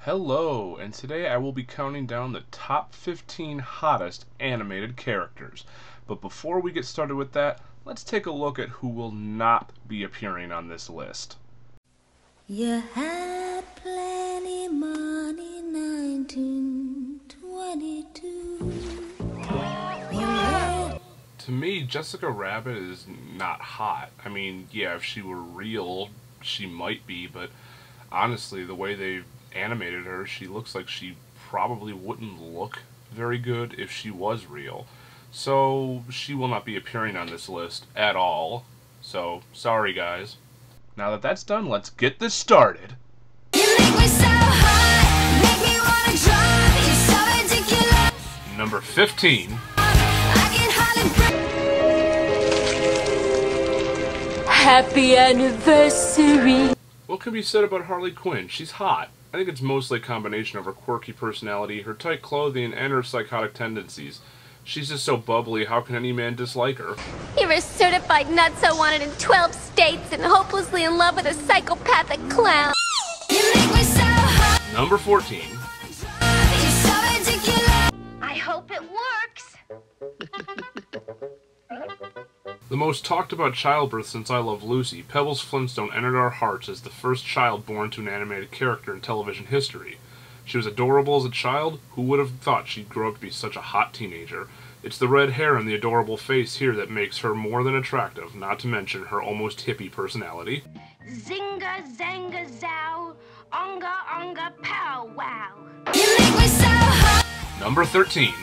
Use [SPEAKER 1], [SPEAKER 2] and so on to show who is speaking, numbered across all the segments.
[SPEAKER 1] Hello, and today I will be counting down the top 15 hottest animated characters. But before we get started with that, let's take a look at who will not be appearing on this list.
[SPEAKER 2] You had plenty money, 1922.
[SPEAKER 1] To me, Jessica Rabbit is not hot. I mean, yeah, if she were real, she might be, but honestly, the way they've animated her, she looks like she probably wouldn't look very good if she was real. So, she will not be appearing on this list at all. So, sorry guys. Now that that's done, let's get this started. Number 15.
[SPEAKER 3] Happy anniversary.
[SPEAKER 1] What can be said about Harley Quinn? She's hot. I think it's mostly a combination of her quirky personality, her tight clothing, and her psychotic tendencies. She's just so bubbly, how can any man dislike her?
[SPEAKER 3] You're a certified nutso wanted in 12 states and hopelessly in love with a psychopathic clown.
[SPEAKER 1] Number 14.
[SPEAKER 3] I hope it works.
[SPEAKER 1] The most talked about childbirth since I Love Lucy, Pebbles Flintstone entered our hearts as the first child born to an animated character in television history. She was adorable as a child. Who would have thought she'd grow up to be such a hot teenager? It's the red hair and the adorable face here that makes her more than attractive, not to mention her almost hippie personality.
[SPEAKER 3] Zinga, zanga, zow, onga, onga, pow, wow.
[SPEAKER 1] Number 13.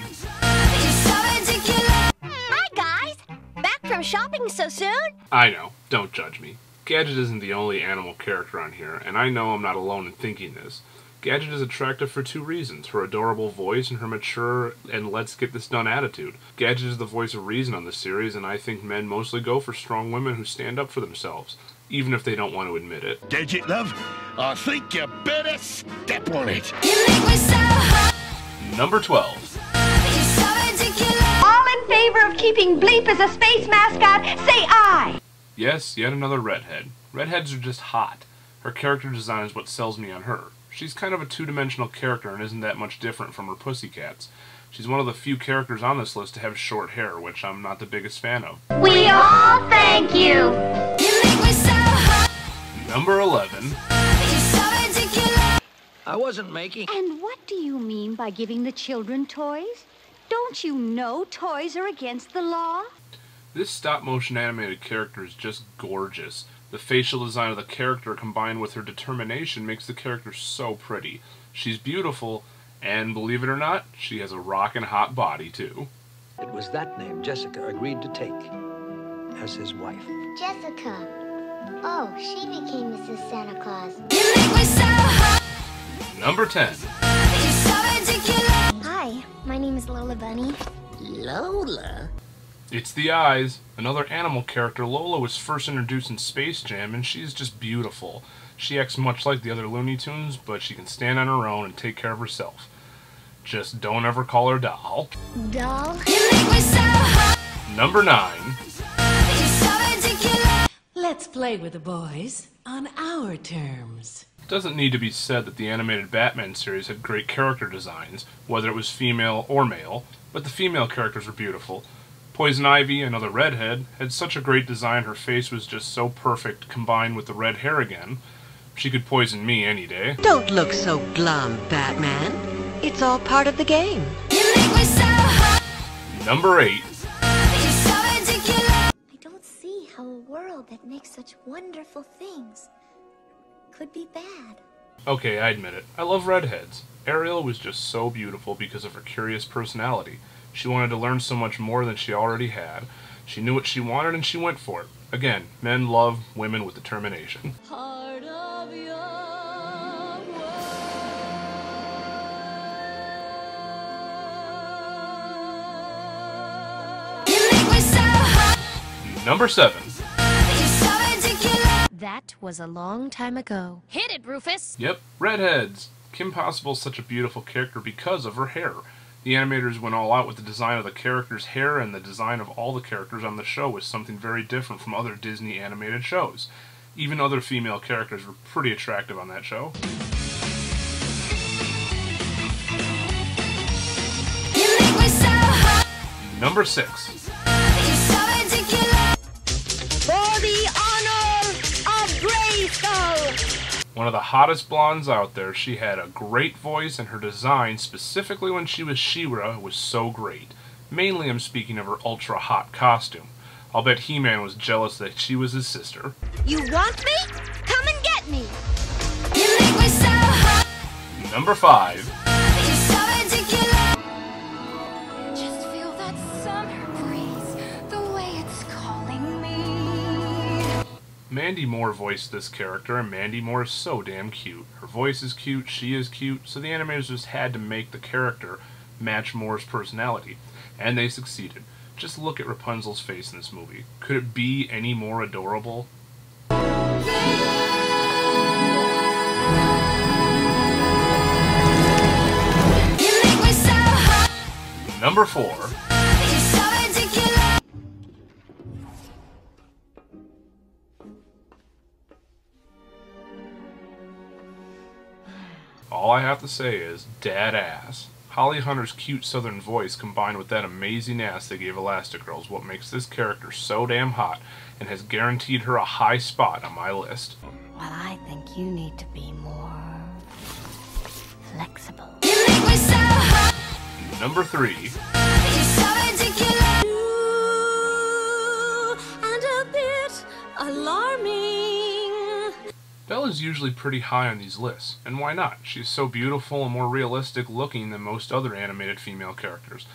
[SPEAKER 3] Hi, guys. Back from shopping so soon?
[SPEAKER 1] I know, don't judge me. Gadget isn't the only animal character on here, and I know I'm not alone in thinking this. Gadget is attractive for two reasons, her adorable voice and her mature and let's get this done attitude. Gadget is the voice of reason on the series, and I think men mostly go for strong women who stand up for themselves, even if they don't want to admit it.
[SPEAKER 4] Gadget, love, I think you better step on it.
[SPEAKER 1] Number 12.
[SPEAKER 3] All in favor of keeping Bleep as a space mascot, say aye.
[SPEAKER 1] Yes, yet another redhead. Redheads are just hot. Her character design is what sells me on her. She's kind of a two-dimensional character and isn't that much different from her pussycats. She's one of the few characters on this list to have short hair, which I'm not the biggest fan of.
[SPEAKER 3] We all thank you.
[SPEAKER 1] Number 11.
[SPEAKER 4] I wasn't making...
[SPEAKER 5] And what do you mean by giving the children toys? Don't you know toys are against the law?
[SPEAKER 1] This stop-motion animated character is just gorgeous. The facial design of the character combined with her determination makes the character so pretty. She's beautiful, and believe it or not, she has a rockin' hot body too.
[SPEAKER 6] It was that name Jessica agreed to take as his wife.
[SPEAKER 7] Jessica. Oh, she became Mrs. Santa Claus.
[SPEAKER 1] Number 10.
[SPEAKER 7] Hi, my name is Lola Bunny.
[SPEAKER 4] Lola?
[SPEAKER 1] It's the eyes. Another animal character, Lola was first introduced in Space Jam, and she's just beautiful. She acts much like the other Looney Tunes, but she can stand on her own and take care of herself. Just don't ever call her doll.
[SPEAKER 7] Doll.
[SPEAKER 1] Number 9.
[SPEAKER 8] Let's play with the boys on our terms.
[SPEAKER 1] It doesn't need to be said that the animated Batman series had great character designs, whether it was female or male, but the female characters were beautiful. Poison Ivy, another redhead, had such a great design, her face was just so perfect combined with the red hair again. She could poison me any day.
[SPEAKER 9] Don't look so glum, Batman. It's all part of the game.
[SPEAKER 1] Number 8.
[SPEAKER 7] I don't see how a world that makes such wonderful things could be bad.
[SPEAKER 1] Okay, I admit it. I love redheads. Ariel was just so beautiful because of her curious personality. She wanted to learn so much more than she already had. She knew what she wanted and she went for it. Again, men love women with determination.
[SPEAKER 3] Heart of your
[SPEAKER 1] Number 7.
[SPEAKER 5] That was a long time ago.
[SPEAKER 3] Hit it, Rufus.
[SPEAKER 1] Yep, redheads. Kim Possible's such a beautiful character because of her hair. The animators went all out with the design of the character's hair, and the design of all the characters on the show was something very different from other Disney animated shows. Even other female characters were pretty attractive on that show. Number 6.
[SPEAKER 5] For the honor of Grayskull!
[SPEAKER 1] One of the hottest blondes out there, she had a great voice, and her design, specifically when she was She-Ra, was so great. Mainly I'm speaking of her ultra-hot costume. I'll bet He-Man was jealous that she was his sister.
[SPEAKER 5] You want me? Come and get me!
[SPEAKER 1] Number 5.
[SPEAKER 3] Just feel that summer breeze, the way it's calling me.
[SPEAKER 1] Mandy Moore voiced this character, and Mandy Moore is so damn cute. Her voice is cute, she is cute, so the animators just had to make the character match Moore's personality. And they succeeded. Just look at Rapunzel's face in this movie. Could it be any more adorable? Number 4. All I have to say is, dad ass. Holly Hunter's cute southern voice combined with that amazing ass they gave Elastigirl is what makes this character so damn hot and has guaranteed her a high spot on my list.
[SPEAKER 2] Well, I think you need to be more flexible.
[SPEAKER 1] Number 3.
[SPEAKER 2] And a bit alarming.
[SPEAKER 1] Belle is usually pretty high on these lists, and why not? She is so beautiful and more realistic looking than most other animated female characters.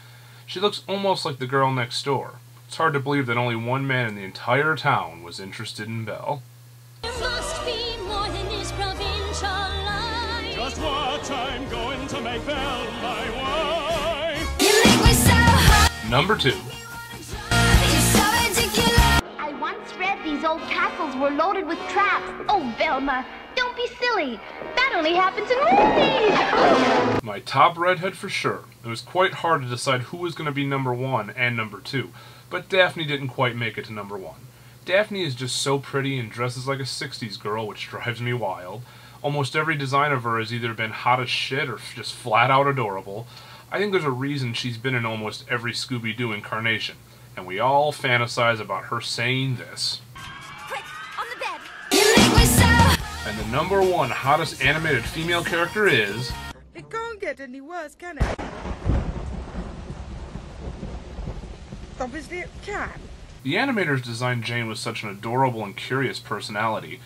[SPEAKER 1] She looks almost like the girl next door. It's hard to believe that only one man in the entire town was interested in Belle.
[SPEAKER 2] There must be more than this provincial life.
[SPEAKER 4] Just what I'm going to make Belle my wife.
[SPEAKER 2] You make me so hot.
[SPEAKER 1] Number 2.
[SPEAKER 3] I once read these old castles were loaded with traps. Oh, Velma, don't be silly. That only happens in movies.
[SPEAKER 1] My top redhead for sure. It was quite hard to decide who was going to be number 1 and number 2, but Daphne didn't quite make it to number 1. Daphne is just so pretty and dresses like a 60s girl, which drives me wild. Almost every design of her has either been hot as shit or just flat out adorable. I think there's a reason she's been in almost every Scooby-Doo incarnation, and we all fantasize about her saying this.
[SPEAKER 3] Quick, on the bed.
[SPEAKER 1] And the number 1 hottest animated female character is...
[SPEAKER 10] It can't get any worse, can it? Obviously it can.
[SPEAKER 1] The animators designed Jane with such an adorable and curious personality.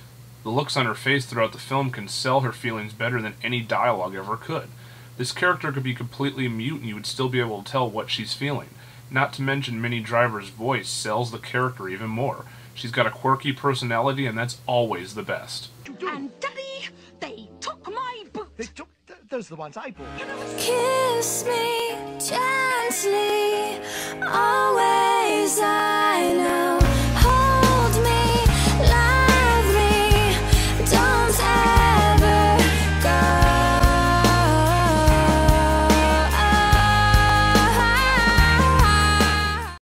[SPEAKER 1] The looks on her face throughout the film can sell her feelings better than any dialogue ever could. This character could be completely mute and you would still be able to tell what she's feeling. Not to mention Minnie Driver's voice sells the character even more. She's got a quirky personality and that's always the best.
[SPEAKER 5] And Daddy, they took my boot.
[SPEAKER 6] Those are the ones I bought.
[SPEAKER 2] Kiss me